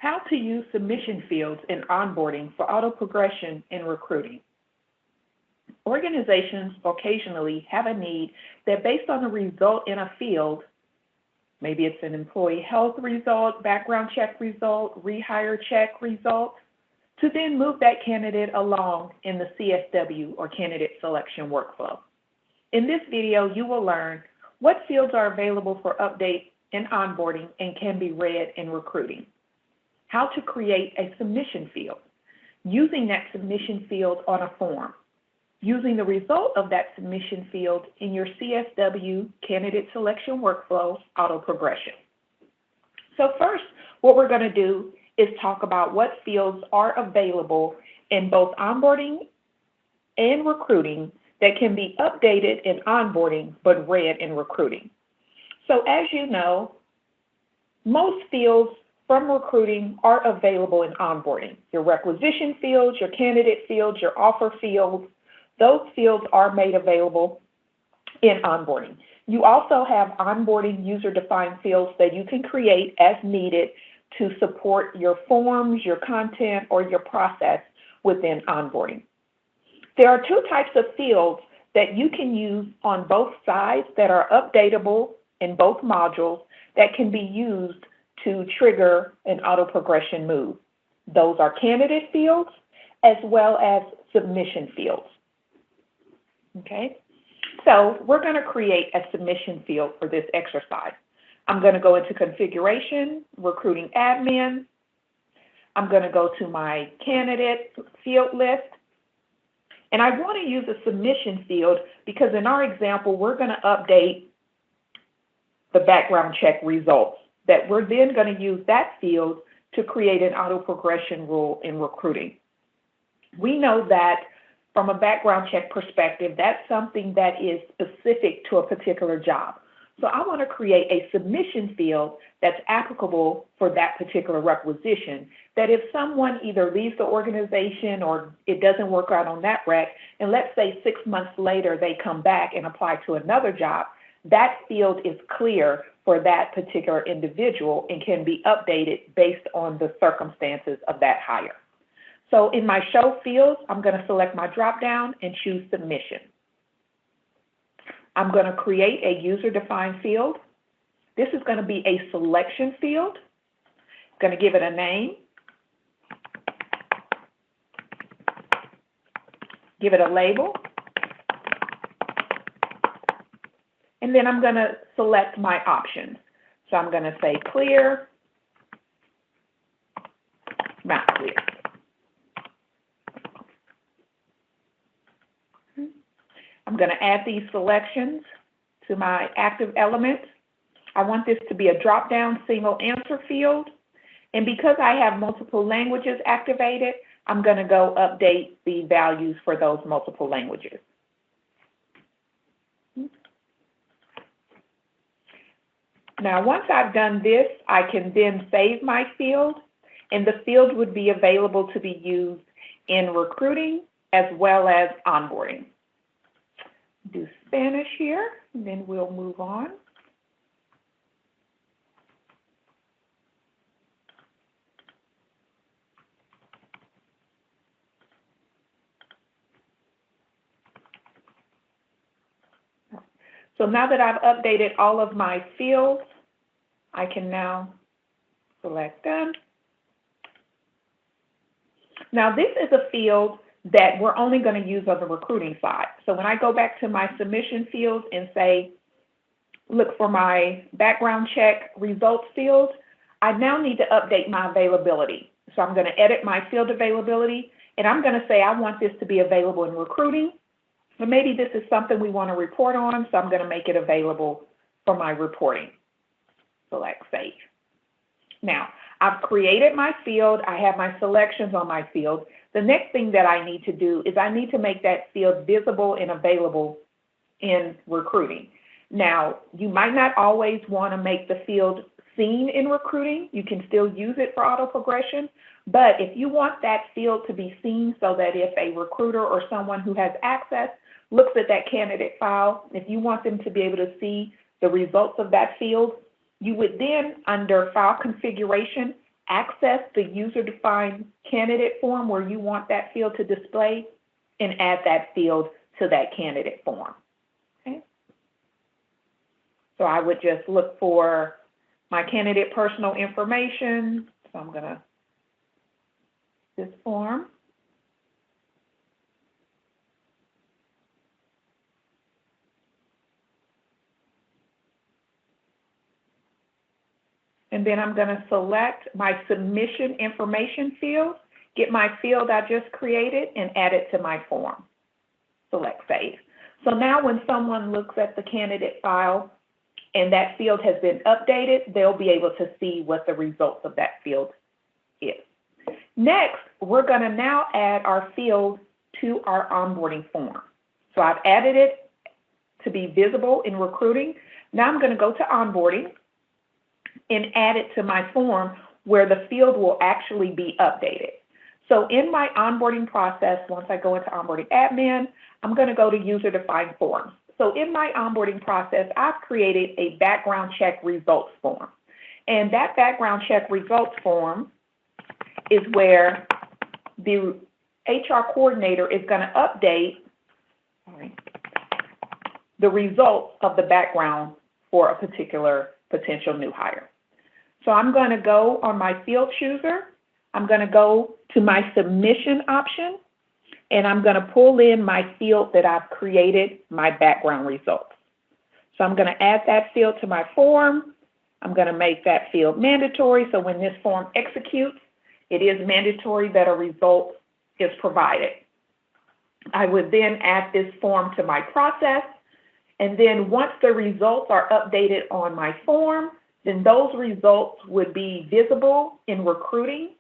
How to use submission fields in onboarding for auto progression in recruiting. Organizations occasionally have a need that based on the result in a field, maybe it's an employee health result, background check result, rehire check result, to then move that candidate along in the CSW or candidate selection workflow. In this video, you will learn what fields are available for update in onboarding and can be read in recruiting. How to create a submission field, using that submission field on a form, using the result of that submission field in your CSW candidate selection workflow auto progression. So first, what we're going to do is talk about what fields are available in both onboarding and recruiting that can be updated in onboarding but read in recruiting. So as you know, most fields from recruiting are available in onboarding. Your requisition fields, your candidate fields, your offer fields, those fields are made available in onboarding. You also have onboarding user-defined fields that you can create as needed to support your forms, your content, or your process within onboarding. There are two types of fields that you can use on both sides that are updatable in both modules that can be used to trigger an auto progression move. Those are candidate fields as well as submission fields. Okay, so we're going to create a submission field for this exercise. I'm going to go into configuration, recruiting admin. I'm going to go to my candidate field list. And I want to use a submission field because in our example, we're going to update the background check results, that we're then going to use that field to create an auto progression rule in recruiting. We know that from a background check perspective, that's something that is specific to a particular job. So I want to create a submission field that's applicable for that particular requisition, that if someone either leaves the organization or it doesn't work out on that rec, and let's say 6 months later they come back and apply to another job, that field is clear for that particular individual and can be updated based on the circumstances of that hire. So in my show fields, I'm going to select my drop-down and choose submission. I'm going to create a user-defined field. This is going to be a selection field. I'm going to give it a name. Give it a label. And then I'm going to select my options. So I'm going to say clear, not clear. I'm going to add these selections to my active elements. I want this to be a drop-down single answer field. And because I have multiple languages activated, I'm going to go update the values for those multiple languages. Now, once I've done this, I can then save my field, and the field would be available to be used in recruiting as well as onboarding. Do Spanish here, and then we'll move on. So now that I've updated all of my fields, I can now select them. Now this is a field that we're only going to use on the recruiting side. So when I go back to my submission field and say, look for my background check results field, I now need to update my availability. So I'm going to edit my field availability, and I'm going to say I want this to be available in recruiting, but maybe this is something we want to report on, so I'm going to make it available for my reporting. Select save. Now, I've created my field. I have my selections on my field. The next thing that I need to do is I need to make that field visible and available in recruiting. Now, you might not always want to make the field seen in recruiting. You can still use it for auto progression, but if you want that field to be seen so that if a recruiter or someone who has access looks at that candidate file, if you want them to be able to see the results of that field, you would then, under File Configuration, access the user-defined candidate form where you want that field to display and add that field to that candidate form. Okay? So I would just look for my candidate personal information. So I'm going to this form. And then I'm going to select my submission information field, get my field I just created, and add it to my form. Select Save. So now when someone looks at the candidate file and that field has been updated, they'll be able to see what the results of that field is. Next, we're going to now add our field to our onboarding form. So I've added it to be visible in recruiting. Now I'm going to go to onboarding and add it to my form where the field will actually be updated. So in my onboarding process, once I go into onboarding admin, I'm going to go to user-defined forms. So in my onboarding process, I've created a background check results form. And that background check results form is where the HR coordinator is going to update the results of the background for a particular potential new hire. So I'm going to go on my field chooser. I'm going to go to my submission option, and I'm going to pull in my field that I've created, my background results. So I'm going to add that field to my form. I'm going to make that field mandatory. So when this form executes, it is mandatory that a result is provided. I would then add this form to my process. And then once the results are updated on my form, then those results would be visible in recruiting,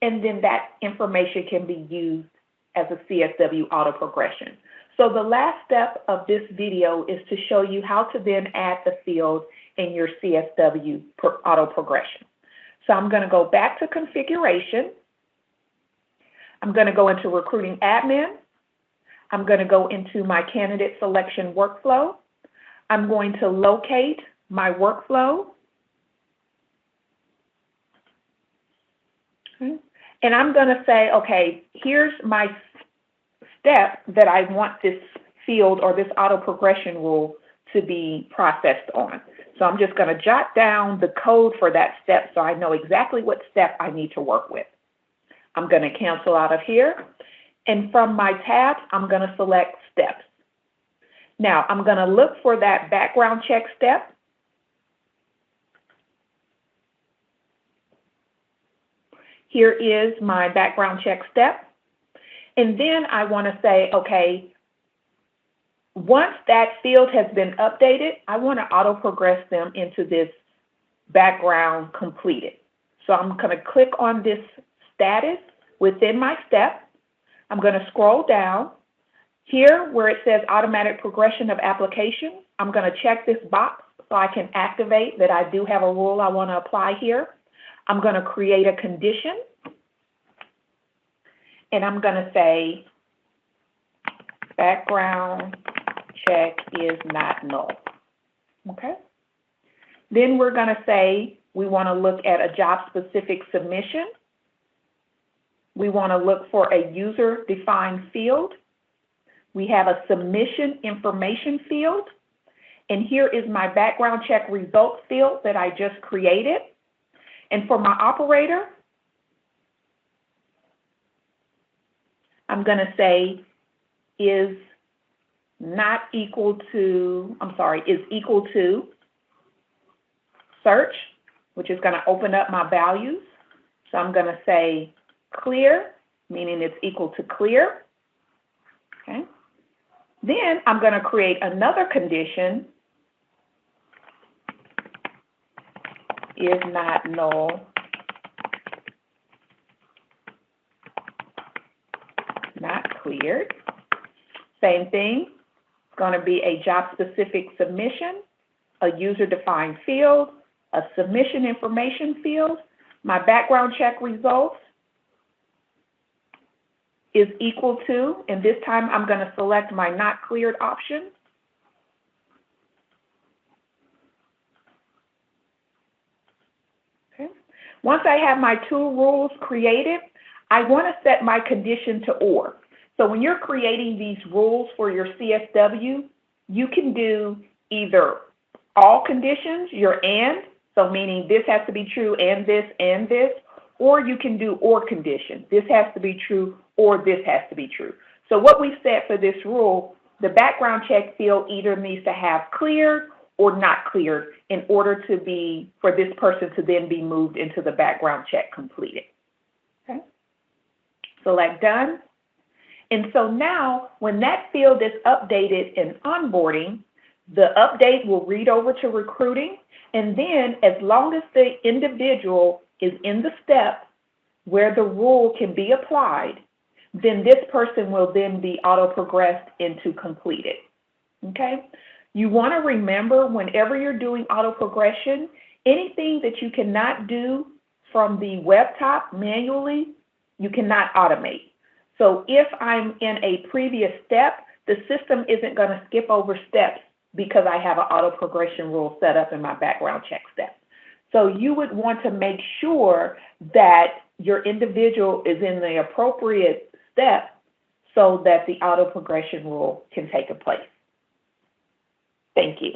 and then that information can be used as a CSW auto progression. So the last step of this video is to show you how to then add the field in your CSW auto progression. So I'm going to go back to configuration. I'm going to go into recruiting admin. I'm going to go into my candidate selection workflow. I'm going to locate my workflow. And I'm going to say, okay, here's my step that I want this field or this auto progression rule to be processed on. So I'm just going to jot down the code for that step so I know exactly what step I need to work with. I'm going to cancel out of here. And from my tabs, I'm going to select steps. Now, I'm going to look for that background check step. Here is my background check step. And then I want to say, okay, once that field has been updated, I want to auto progress them into this background completed. So I'm going to click on this status within my step. I'm going to scroll down. Here where it says automatic progression of application, I'm going to check this box so I can activate that I do have a rule I want to apply here. I'm going to create a condition, and I'm going to say background check is not null. Okay? Then we're going to say we want to look at a job-specific submission. We want to look for a user-defined field. We have a submission information field. And here is my background check results field that I just created. And for my operator, I'm going to say is equal to search, which is going to open up my values. So I'm going to say clear, meaning it's equal to clear. Okay. Then I'm going to create another condition, is not null, not cleared. Same thing, it's going to be a job-specific submission, a user-defined field, a submission information field. My background check results is equal to, and this time I'm going to select my not cleared option. Okay. Once I have my two rules created, I want to set my condition to or. So when you're creating these rules for your CSW, you can do either all conditions, your and, so meaning this has to be true and this, or you can do or condition. This has to be true or this has to be true. So what we set for this rule, the background check field either needs to have cleared or not cleared in order to be, for this person to then be moved into the background check completed. Okay. Select done. And so now when that field is updated in onboarding, the update will read over to recruiting. And then as long as the individual is in the step where the rule can be applied, then this person will then be auto-progressed into completed. Okay? You want to remember whenever you're doing auto-progression, anything that you cannot do from the web top manually, you cannot automate. So if I'm in a previous step, the system isn't going to skip over steps because I have an auto-progression rule set up in my background check step. So you would want to make sure that your individual is in the appropriate step so that the auto-progression rule can take place. Thank you.